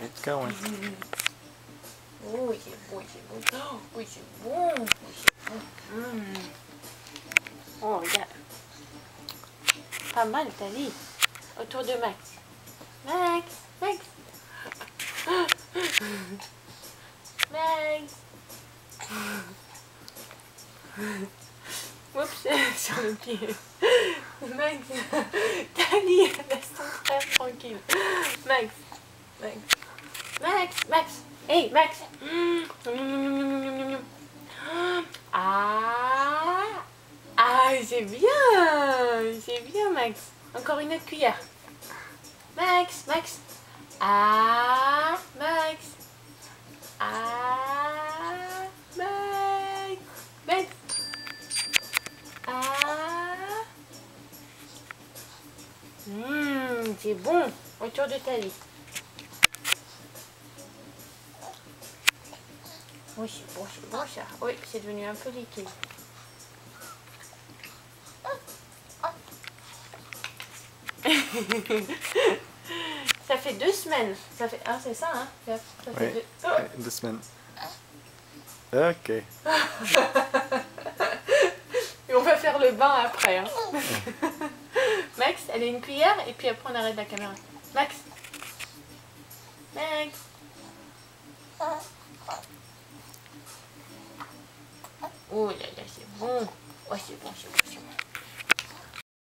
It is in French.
Let's go. Oui, c'est bon, c'est bon. Oh, oui, c'est bon. Oui, c'est bon. Oh, regarde. Pas mal, Tali. Autour de Max. Max, Max. Max. Oups, sur le pied. Max. Tali, laisse ton frère tranquille. Max. Max. Max, Max. Hey, Max. Ah. Ah, c'est bien, Max. Encore une autre cuillère. Max, Max. Ah, Max. Ah, Max. Max. Ah. C'est bon. Autour de ta lit. Oui, c'est bon ça. Oui, c'est devenu un peu liquide. Ça fait 2 semaines. Ça fait... Ah, c'est ça, hein? Ça fait Oui, 2 semaines. Ok. Et on va faire le bain après. Hein. Max, elle a une cuillère et puis après on arrête la caméra. Max. Max. Oh là là, c'est bon. Oh, c'est bon, c'est bon.